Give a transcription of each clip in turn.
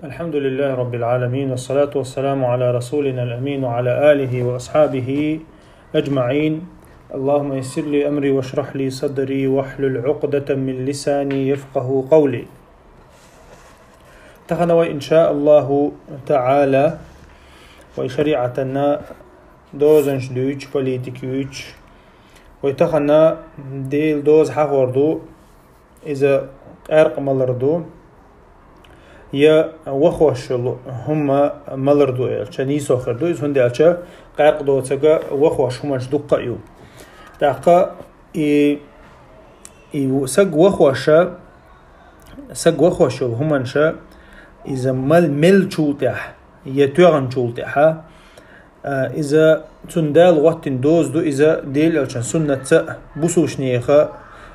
الحمد لله رب العالمين، والصلاة والسلام على رسولنا الأمين وعلى آله وأصحابه أجمعين. اللهم يسر لي أمري واشرح لي صدري واحلل عقدة من لساني يفقه قولي. تخنوا إن شاء الله تعالى وشريعتنا دوزنش دوش بوليتيكيوش ويتخنا ديل دوز حقوردو إذا أرق ملردو يا وخوش هم ملردو إلشا نيسو خردو إذا هندي إلشا قارق دو تساقا وخوش همش دقا يو داقا ساق وخوش همانشا إذا مل شولتح يتوغن شولتحا إذا تندال وقتن دوز دو إذا ديل إلشا سنة بوسوش نيخا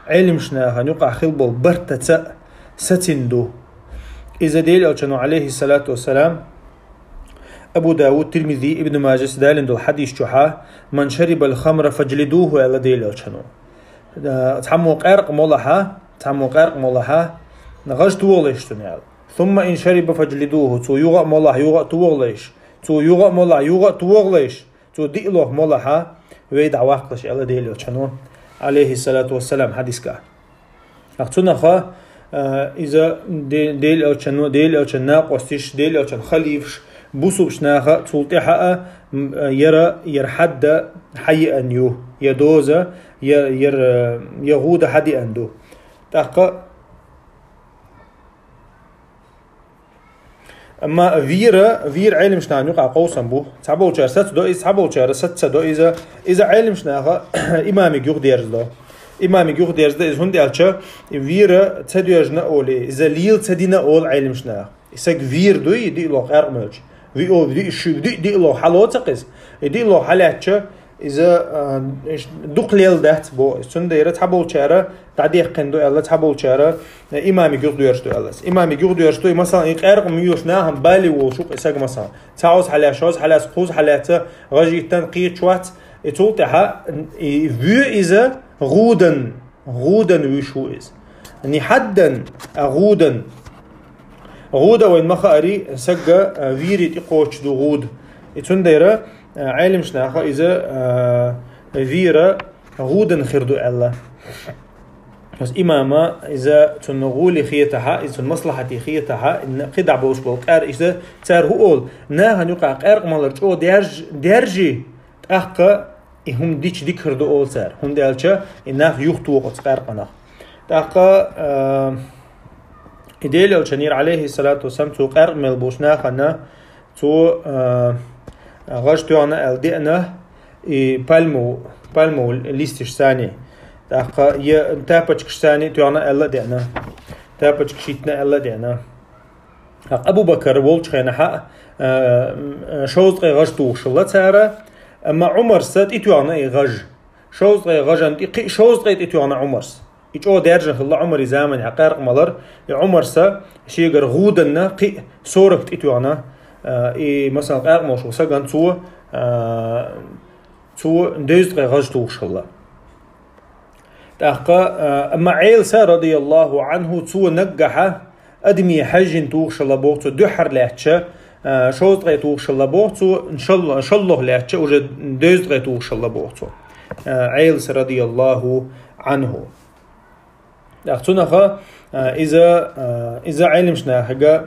علم شناها نقع خلبو برتا ستندو إذا ديل ألشانو عليه الصلاة والسلام أبو داود ترمذي ابن ماجه دالن دو الحديث شحا من شرب الخمر فجلدوه على ديل ألشانو تحمو قارق مولها نغاش توغليش تنيال ثم إن شرب فجلدوه تو يوغا مولح يوغا توغليش تو يوغا مولح يوغا توغليش تو ديلوه مولها ويدع واقلش على ديل ألشانو عليه الصلاة والسلام حديث كا أختنا خا إذا ديل ألشان ناقوستيش ديل ألشان خليفش بوسوبش ناخا تولتحا يرحد حي أنيو يدوزا يغود حدي أندو تاقا أما فير علم شنان يقع قوسا بو تعبول شهر ست دو إذا تعبول شهر ست دو إذا علم شناخا إمامي يوغ ديرز دو إمامي يوغ ديرز دو إذا هندي ألشا فير تديوجنا أولي إذا ليل تدينا أول علم شناخ إساق فير دو يدي إلو غير ملج دي إلو حلو تقز يدي إلو حلاتشا إذا دوق ليل دهت بو سنديرة تعبول شهر تعديق قندو ألا تعبول شهر إمامي يوغ ديرز دو ألاس إمامي يوغ ديرز دو مثلا إقارق ميوشناهم بالي وشوق إساق مثلا تعوز حلا شوز حلا سقوز حلاتا غاجي تنقيت شوات يتولتها فيو إذا غودن وشو إز يعني حدا غودا وين مخاري سجى فيري تقوش دو غود يتنديرة عالم شناخا إذا فيرا غودا خردو الله بس إماما إذا تنغولي خيتها إذا مصلحتي خيتها إن قدع بوش بالقار إذا تار هو أول ناها نقع قارق مالرج أو درجي أحقا هم ديك خردو أول سار هم دالشا إنها يختو وقت قارقنا تاقا إديل الشنير عليه الصلاة والسلام تو قارق ملبوش ناخنا تو غاجتو أنا ألدئنا بالمو ليستش ثاني تاقا تابتش ثاني تو أنا ألا دئنا تابتش كشيتنا ألا دئنا أبو بكر بولش خينا حق شوزقي غاجتو شلا تارا أما عمر سات إتوانا إغاج شوزقي غاجان شوزقي إتوانا عمرس إيش درجة الله عمر زمان عقارق مالر عمر سا شيء غودنا قي صورة إتوانا مثلا قارق موشو سجن تو دزقي غاجتو شلا تاقا أما عيل سا رضي الله عنه تو نجحه أدمي حج توش الله بوقت دحر لهتشا شوز غيتوش الله بوقت إن شاء الله لهتشا وجد دوز غيتوش الله بوقت عيل سا رضي الله عنه أختنا خا إذا علم شناحقا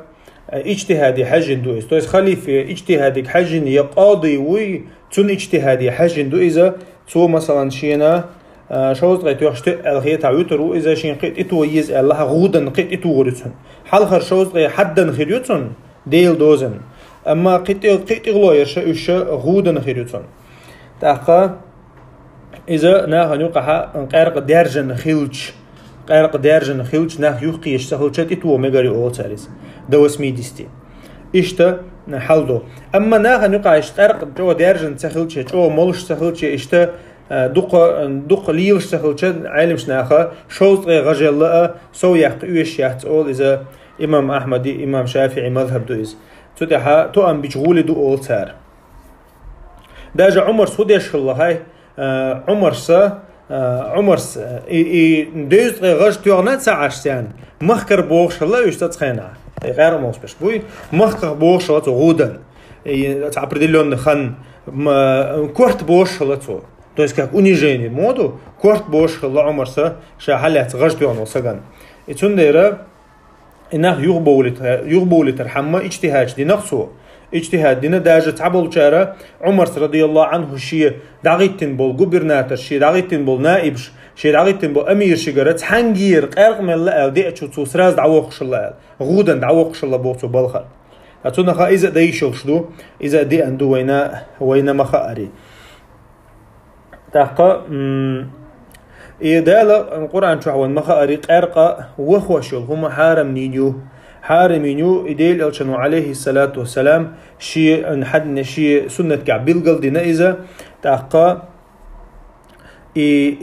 اجتهادي حج دوز تو خلي في اجتهادك حج يقاضي وي تون اجتهادي حج دو إذا تو مثلا شينا شوز غيتوش الغي تعوترو إذا شين قيت إتويز الله غودن قيت إتوغرتن حال شوز غي حدن خيريوتن ديل دوزن أما قيت إغلويرش إيش غودن خيريوتن تاقا إذا ناها نوقع قارق دارجن خيلج ناها يوقيش سهلشات إتو ميغاري أول ساريس دوس ميديستي إشتا حالدو أما ناها نوقع إشتارق جو دارجن سهلش جو مولش سهلش إشتا دوق ليلش سهلشات عالمش ناها شوز غي غجل سو يحق إيش يحت أول إذا إمام أحمدي إمام شافعي مذهب دويز تدحى تؤم بجغول دو أول سار داجا عمر سوديش الله هاي عمرس دوز غاج تيغنا تسعشتان مخكر بوغش الله يشتت خينا غير موسبش بوي مخ بوش لاتو غودن определенный хан курт бош лацо. То есть как унижение моду курт бош ла умарса шахалят гаждён саган. И цундера инах югболит рхамма اجتهاد دي نقصو اجتهاد دينا داجة تعبول شارع عمر رضي الله عنه شيء داغيتن بول غوبرناتور شيء داغيتن بول نائبش شيء داغيتن بول امير شجرت حنجير قرق من لا دي تشو سراز دعوقش الله غودن دعوقش الله بوتو بالخ اتونا خا اذا دايشو شدو اذا دي عنده وينا مخاري تاقا إدالة القرآن شو حوان مخاري قرقة وخوشل هم حارمينيو إديل ألشنو عليه الصلاة والسلام شيء نحدنا شيء سنة كعبيل قلدنا إذا تاقا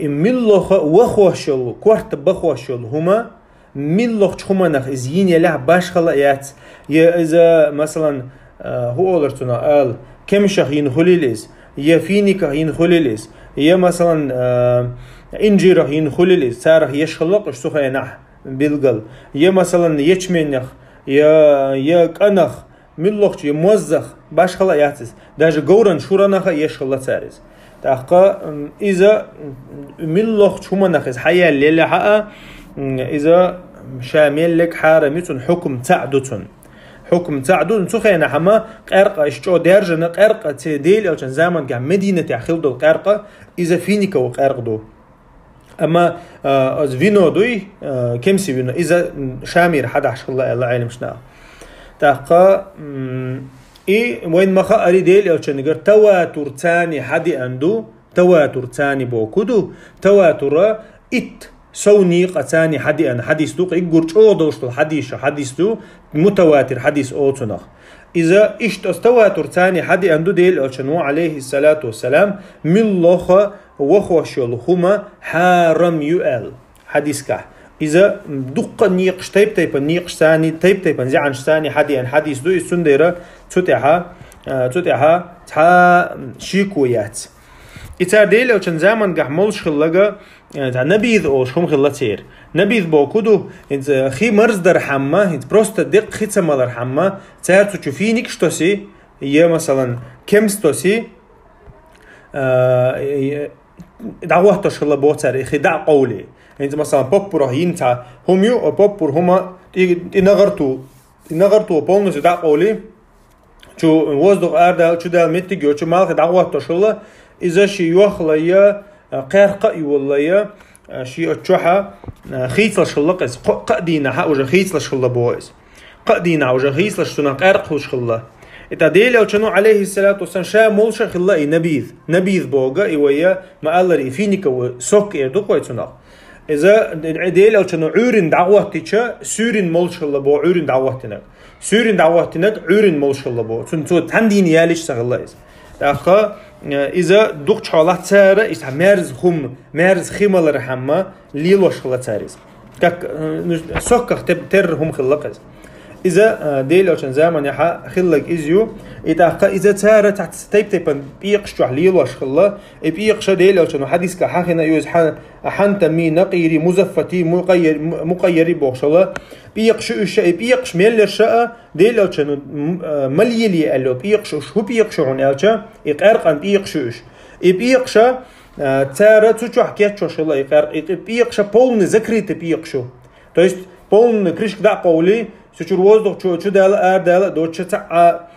ملوخ وخوشل كورت بخوشل هما ملوخ هما نخ إزيين يلح باش خلقيات يا إذا مثلا هو أولرتنا قال كم شخين خليليز يا فينيك هين خليليز يا مثلا إنجير هين خليليز سارح يشخلق اشتوخ ينح بالقل يا مثلا يشمنخ يا كنخ ملوخ يا موزخ باش خلقياتس داج جورن شورنخ يشخلق سارز تاقا إذا ملوخ هما نخ حيا اللي حقا إذا شامل لك حارميتون حكم تعدو نسخينا حما قرقة اشتو درجة قرقة تديل أو كان زمان قاع مدينة يخلد القرقة إذا فينك وقرقدو أما از فينو دوي كمسي فينو إذا شامير حدا عشق الله عالم شنا تاقا وين ما خاري ديل أو كان يقول تواتر تاني حدي عنده تواتر تاني بوكودو تواتر سوني قتاني حدي أنا حديث دوق يقول شو دوشت حديث دو متواتر حديث أوتنخ إذا تواتر تاني حدي عنده ديل أشنو عليه الصلاة والسلام من لخ وخوشل هما حرم يؤل حديث كه إذا دق نيقش تيب نيقش ثاني تيب نزعن ثاني حدي أن حديث دو السندرة تتعها تا شيكويات إذا ديل أشن زمان قح ملش خلقة يعني نبيذ أو شهم خلاتير نبيذ بوكودو إنت خي مرز در حما إنت بروست دق خي تسمى حما تعرف تشوفينك شتوسي يا مثلا كمستوسي دعوة تشغل بوتر خي دع قولي إنت مثلا بوبر هينتا هم يو أو بوبر هما نغرتو بونس دع قولي شو وزدق أردا شو ده متجو شو مالك دعوة تشغل إذا شي يخلى قرقة والله شيء أتشوحة خيط لشلقس قدينا حق وجه خيط لشلة بويس قدينا وجه خيط لشنا قرق وشلة إتديل أو شنو عليه الصلاة والسلام شا مولش خلة نبيذ بوجا إيويا ما الله ريفينك وسوق يدوق ويتنا إذا ديل أو شنو عورن دعوتك سورن مولش خلة بو عورن دعوتنا عورن مولش خلة بو تنتو تندين يالش سغلة داخل إذا دكتور حالات سارة إذا مارز خيمة الرحمة ليلوش خلات ساريز كك سكر ترهم خلقز إذا ديل أوشن زمان يحا خلق إزيو إذا سارة تحت تيب بيقش ليلوش خلا بيقش ديل أوشن حديث كحاخنا يوز حن تمي نقيري مزفتي مقيري بوشلا بيقش ميل الشقة ديل أوشن مليلي ألو بيقش شو بيقشون ألشا يقرقن بيقش تارة تشو حكيت شو شلا يقرق بيقش بولن ذكريت بيقشو то есть полный крышк да قولي سوچور воздух чу дал до чата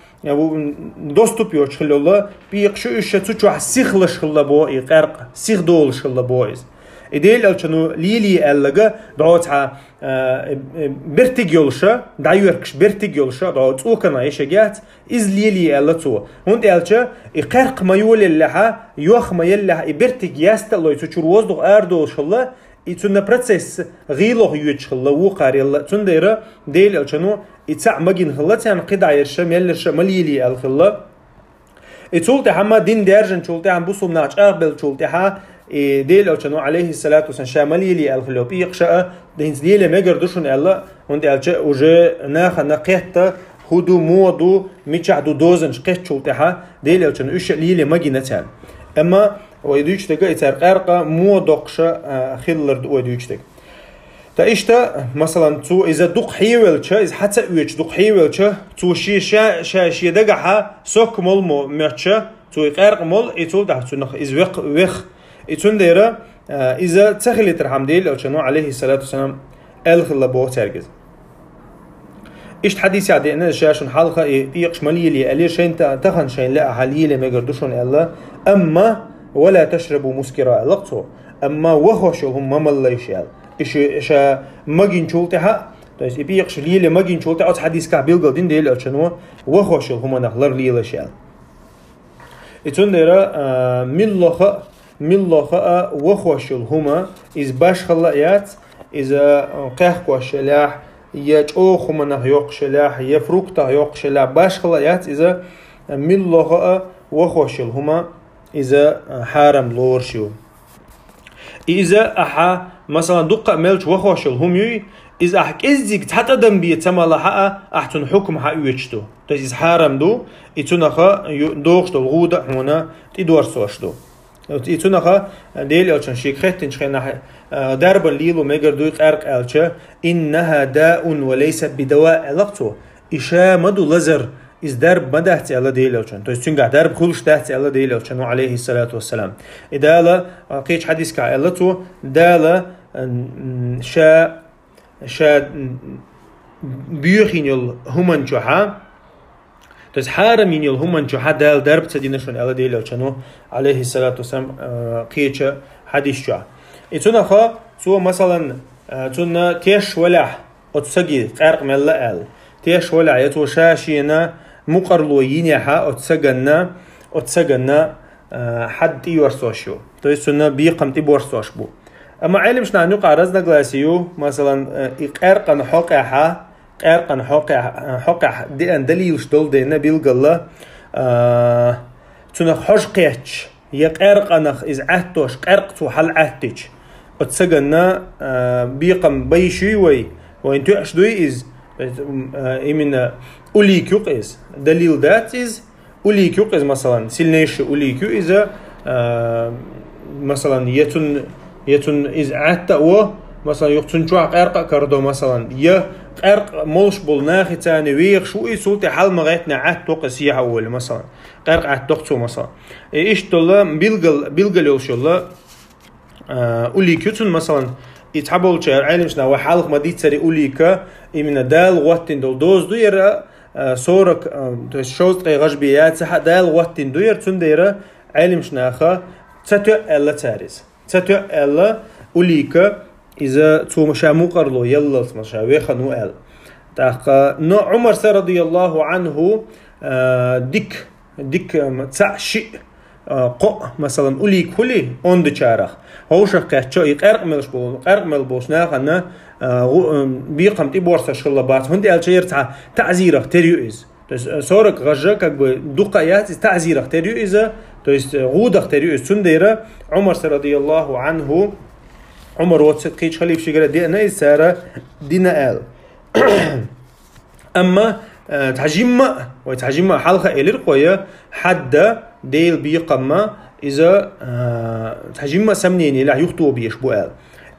доступ ёч хлола пиқшу иш чу сихлаш хла бо иқарқ сих дол шла боиз идел алчну лили аллага доца бертиг ёлша дайверкш бертиг ёлша до цукана ишагат из лили аллацу und алча иқарқ маёл лаха ёх маёл лаха бертиг ясталой сучур воздух ардол шла إتونا процесс غيله يجخلا وقاري تنديرة ديل ألشنو إتسع مجين خلا تان قطع يرشم يلرشم مليلي الخلا إتولت حما دين درجن تولت عن بوصل ناش أقبل تولت ها ديل ألشنو عليه الصلاة والسلام شماليلي الخلا بيقشة دين ديل مجر دشون الله وند ألشة وجه ناخ نقيت خدو مودو ميتشعدو دوزن شقيت تولت ها ديل ألشنو إيش ليلي مجينتان أما ويدوش تجا يترقرق مو دقشة خلر ويدوش تج تأشتا مثلا تو إذا دق حيوالشة إذا حتى ويش دق حيوالشة تو شي دقحة سوك مول مرشة تو يقارق مول إتول ده تو نخ إذا وخ إتون ديرا إذا تخلي ترحم ديل أو شنو عليه الصلاة والسلام الخلا بو ترجز إيش حديث عدي أنا شاشون حلقة يقش مليلي ألير شين تخن شين لا حليلي ما يقدرشون إلا أما ولا تشربوا مسكرا لقطو أما وخوش هم مليش يال إيش ماجين شولتها طيب يقش ليلي ماجين شولتها أص حديث كابيل قدين ديل أو شنو وخوش هم نخلر ليلي شال إتون ديرا ملخا وخوش هما إز باش خلايات إذا قهقوا شلاح يجو خمنا يوق شلاح يفروقتا يوق شلاح باش خلايات إذا ملخا وخوش هما إذا حرام لورشيو إذا أحا مثلا دقة ملش وخوش الهمي إذا أحك إزيك حتى دنبيه تمالا حقا أحتن حكم حقا يوجدو إذا حرام دو إتونخا دوغشتو الغودة هنا تدور سوشتو إتونخا ديل ألشان شيك خيتن شخينا دربا ليلو ميقر دويق أرق ألشا إنها داء وليس بدواء لقتو إشا مدو لزر إز درب مدهت على ديل ألشان تو إستنقع درب خلش دهت على ديل ألشان عليه الصلاة والسلام إدالا قيش حديث كعلتو دالا شا بيوخين يل همان جوحا تس حارمين يل همان جوحا دال درب تدينشون على ديل ألشانو عليه الصلاة والسلام قيش حديث جوحا إتونا خا سو مثلا تونا تيش ولح أتسجي قرق ملا ال تيش ولح يتو شاشينا مقرلو ينيحا أتسجنا حد يورسوشيو تو يسونا بيقم تبورسوش بو أما علم شنا نقع رزنا غلاسيو مثلا قرقن حقا دي ان دليلش دول دينا بيلقلا تونا خوش قيتش يقرقنخ إز عهتوش قرقتو حل عهتش أتسجنا بيقم بيشيوي وين تؤشدوي إز إمنا أوليك يقيز دليل ذات إز أوليك يقيز مثلا سيلنيش أوليك إذا مثلا يتن إز عهت و مثلا يقتن شو قرق كردو مثلا ي قرق مولش بالناخي تاني ويخ شو يسولتي حل مغيتنا عهت توقسيها أول مثلا قرق عهت توقسو مثلا إيش تولا بيلقل يوشولا أوليكيوتون مثلا يتحبول شهر عالمشنا وحالق مديت سري أوليكا إمنا دال وقتين دول دوز دويرا صورك شوز قي غشبيات سحا دال وقتين دوير تنديرا عالمشنا خا تتو ألا تاريز تتو ألا أوليكا إذا تو مشا مقرلو يلا مشا ويخنو أل تاقا نو عمر رضي الله عنه ديك تسع شيء قو مثلا أوليك هولي أون دشارخ هوش قاتشو يقرق مل بوش ناخنا بيقم تبورس شغلبات هندي الشير تعزيرخ تريوز صورك غجك دقيات تعزيرخ تريوز تو است غودخ تريوز سنديره عمر رضي الله عنه عمر واتسد قيش خليف شجره دي انا ساره دينا ال اما تحجم حلقه الرقيه حد ديل بيقما إذا تحجم سمنيني لا يخطو بيشبو قال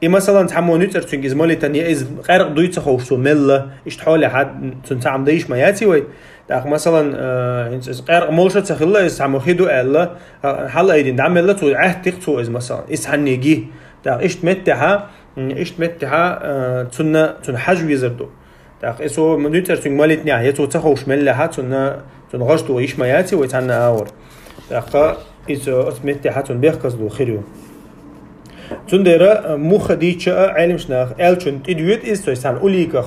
إيه مثلا تحمل نتر تنج إذا مالي تانية إذا قارق دويت خوش سو ملة إيش تحولي حد تنتعم دايش ما ياتي وي تاخ مثلا إذا قارق مولشة تخلى إذا تحمل خيدو قال حلا أيدين دعم ملة تو عهد تقصو إذا مثلا إذا حنيجي تاخ إيش تمتها تن حجو يزردو تاخ إسو نتر تنج مالي تنيا يتو تخوش ملة حد تن غشتو إيش ما ياتي ويتعنا آور تاخ إذا أثبت حتى بيخكز دو خيريو تندرا مخديتشا علم شناخ ألشن تدويت إز تان أوليكا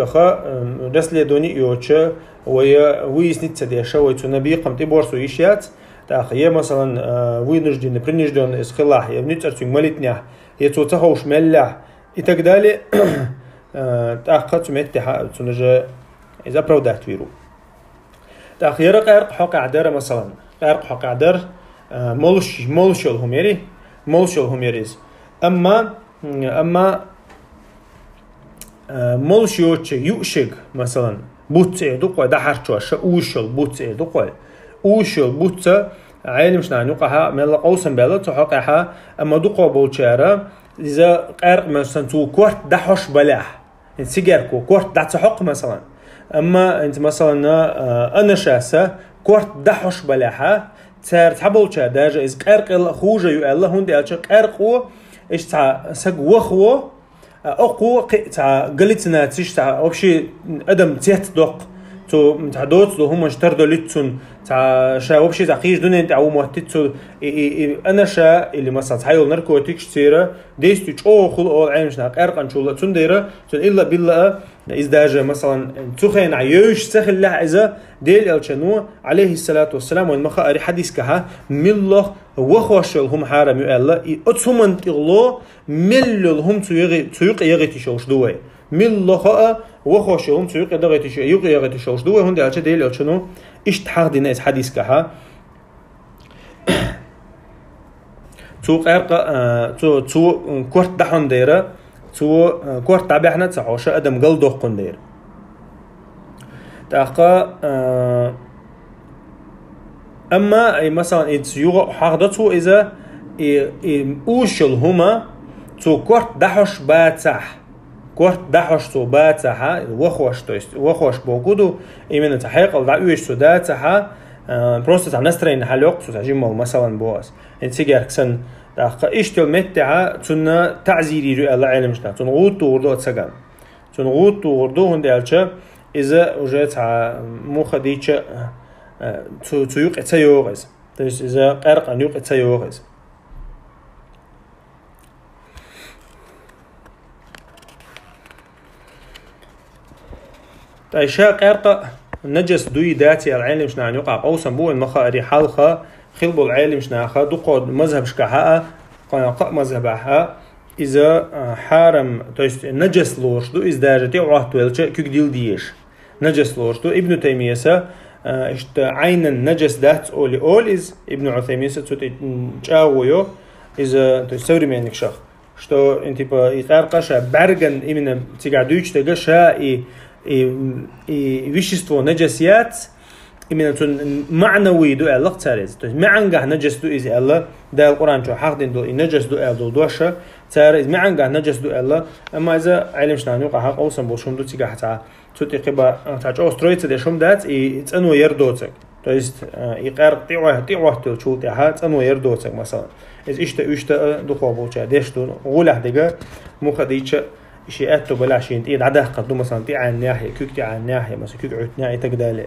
خا رسل دوني يوتشا ويس نتسدي شوي تنبي قمت بورسو يشيات تاخيه مثلا وينجدين برينجدون إز خلاح يبنيتشرتين مالتنيا يتوتهوش ملح إتقدالي تاخت تمتها تنجا إذا برودات ويرو تاخيرا قارق حق عدارة مثلا قارق حق عدار مولش الهميريز أما مولش يوشك مثلا بوتة دقة دحرتوا شؤوشل بوتة دقة أوشل بوتة عالم شنو نقها من القوسم بلا تحقها أما دقة بولشارة إذا قارق مثلا تو كورت دحوش بلاح يعني سيجاركو كورت دع تحق مثلا أما أنت مثلا أنا شاسة كورت دحوش بلاحة تار تحبول شا داجة إذا قارق الخوجة يؤله هندي ألش قارقو إيش تاع سق وخو أقو تاع قلتنا تيش تاع وبشي أدم تيت دوق تو تاع دوت هم اشتردوا لتسون تاع شا وبشي تاع قيش دون انت او موتتسو انا شا اللي مثلا تحيل ناركوتيك تيرا ديستو تشو خل اول عينش ناق ارقن شو تون ديرا تون الا بالله ازداجه مثلا تخين عيوش سخل له اذا ديل الشنو عليه الصلاه والسلام والمخا اري حديث كها مله وخوش هم حرام الله اتسمن تغلو مل هم تيق يغتي شوش دوي مله وخوشهم سوق دغتي شو يغتي شوش دوي هندي على ديل شنو اشتحق دي ناس حديث كها تو قرق تو كورت دحون ديره تو كورت تابعنا تصحوش ادم قل دوقن دير تاقا اما مثلا يتسيغ حقدته اذا اوشل هما تو كورت دحوش باتح كورت دحوش تو باتها وخوش то есть وخوش بوجوده именно تحقيق الدعويش سوداتها просто там настроение حلوق سوتاجيمو مثلا بواس انتيجر كسن اشتل متع تنا تعزيري الله علم شتا تنغوت وردو تسغان تنغوت وردو هندالچا اذا وجت مخديچ تيوق تيوغز то есть اذا قرق ان يوق تيوغز تايشا قرق نجس دوي داتي العلم شنا يقع قوسا بو المخاري حلقه خلبو العلم شنا خا دقود مذهب شكاها قا مذهبها اذا حرم то есть نجس لوش دو ازداجتي وعهتولچ كيك ديل ديش نجس لوش دو ابن تيميه اشت عين النجس دات اول از ابن عثيمين تسوت تشاويو اذا то есть современник шах что типа и قرقشه برغن именно тигадуч тегша и вещество نجاسيات именно معنوي دو الله تاريز то есть معنقه نجس دو из الله ده القران شو حق دو نجس دو الله دوشه تاريز معنقه نجس دو الله اما اذا علم شنو يقع حق اوسن بوشم دو تيغه حتى تطي قبا تاج اوسترويت ده شوم دات يصنو يردوتك то есть يقر طيوه تو شو تاع صنو يردوتك مثلا از اشتا دو خوبوچا دشتو غوله دغه مخديچ شيء أتو بلاشين تيد عده قدو مثلا تي عن ناحية كيك تي عن ناحية مثلا كيك عود ناحية تقدالي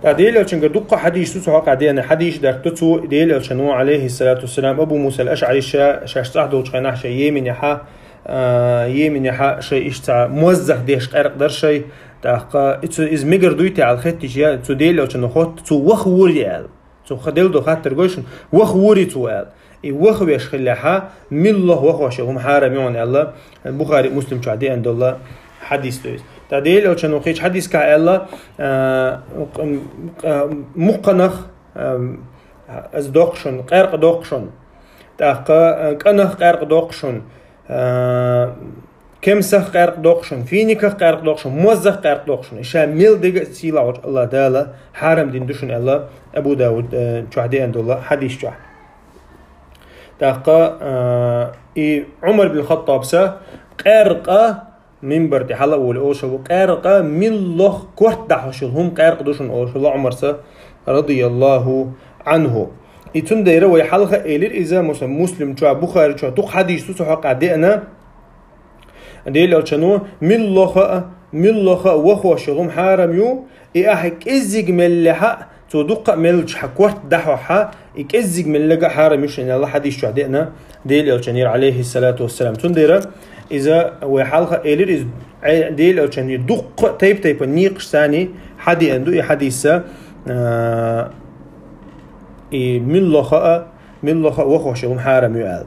ديل الشنو دقة حديث تسوق قاعدين حديث درتو ديل الشنو عليه الصلاة والسلام أبو موسى الأشعري شاش صحدو وشقناح شيء يمين يحا شيء إشتع موزع ديش قرق در شيء تاقا إز ميجر دويتي على الخط تيجي تو ديل الشنو خط تو وخوري تو خدل دو خاطر جوشن وخوري توال اي وخويش خلاها من الله وخوش هم حرامون الله البخاري مسلم شعدي عند الله حديث دويس تديل او شنو خيش حديث كا الله مقنخ از دوقشن قرق دوقشن تاقا قنخ قرق دوقشن كمسخ قرق دوقشن فينيك قرق دوقشن موزخ قرق دوقشن شامل دغ سيلا الله تعالى حرام دين دشن الله ابو داود شهدي عند الله حديث شاه تاقا عمر بن الخطاب سا قرق منبر دي حلا اول اوشو قرق من الله كورت دحشلهم قرق دشن اوشو عمر سا رضي الله عنه يتون دايره وي حلقه الير اذا مسلم شو بخاري شو تو حديث تو قادنا ديل الشنو ملخ وخوشهم حرام يو احك ازج ملها تدق ملج حكوت دحوها ازج ملجا حرام يش ان الله حديث شو عدنا ديل الشنير عليه الصلاه والسلام تنديره اذا وحلقه الير ديل الشنير دق تيب نيقش ثاني حدي عنده حديثه ملخ وخوشهم حرام يو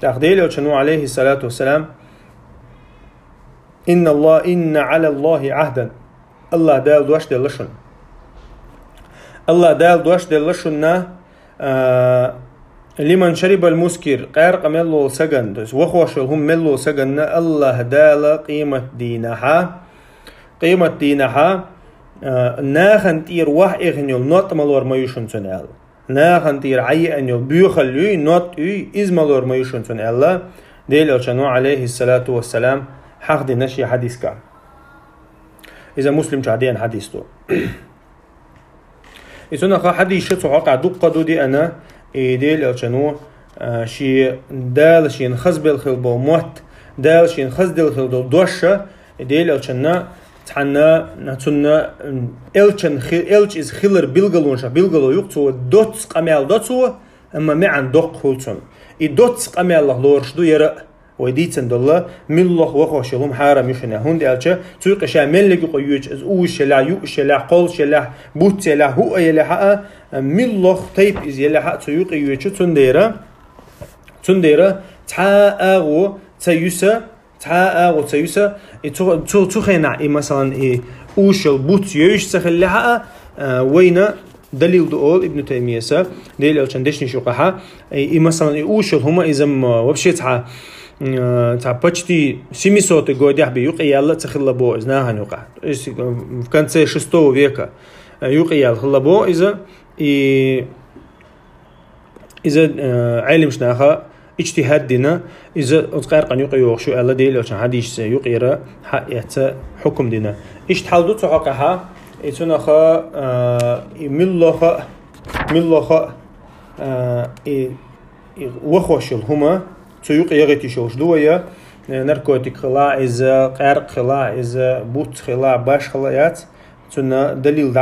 تقديل وشنو عليه الصلاة والسلام إن على الله عهدا الله دال دوش دلشن الله دال دوش دلشن لمن شرب المسكر قارق ملو سجن وخوش هم ملو سجن الله دال قيمة دينها قيمة دينها ناخن تير وح إغنيل نوت مالور ما يشون سنال ناخن تير عي أنيل بيخلوي نوت إز مالور ما يشون سنال ديل ألشانو عليه الصلاة والسلام حق دي نشي حديث كا إذا مسلم شعدين حديث تو إذا خا حديث شتو حقا دقة دودي أنا ديل ألشانو شي دال شي نخز بالخلبو موت دال شي نخز بالخلبو دوشة ديل ألشانا تحنا نتونا إلش إز خيلر بيلغلونشا بيلغلو يقصو دوتس قميال دوتسو أما معن دوق هولتون دوتس قميال الله لورش دو يرى ويديتن دولا من الله وخوش لهم حارم يشنا هند ألشا تيق شا ملك يقيوش از أوش لا يوش لا قول لا بوت لا هو يلا حق من الله تيب إز يلا حق تيق يوش تنديرة تحاقو تيوسا تحاقو تيوسا تخينا مثلا أوشل بوت يوش تخليها وين دليل دول ابن تيمية دليل الشندشني شقها مثلا أوشل هما إذا وبشي تح بچتي سيميسوت جوديح بيوقي يلا تخلبو إذناها نوقع كان سي 6 века يوقي يلا خلبو إذا علم شناخا اجتهاد دينا إذا أتقار قن يقيوغ شو الله ديل أو حديث يقيرا حقيقة حكم دينا إيش تحلدو تحقها إتناخا ملوخا وخوشل هما تيوق يغتي شوش دويا ناركوتيك خلا إذا قارق خلا إذا بوت خلا باش خلايات تنا دليل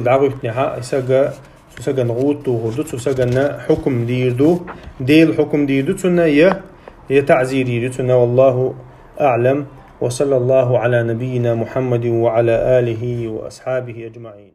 دعوتنيها إساقا سجن غوت وغدوت وسجن حكم ديردو ديل حكم ديردو تنا تعزير ديردو والله أعلم وصلى الله على نبينا محمد وعلى آله وأصحابه أجمعين.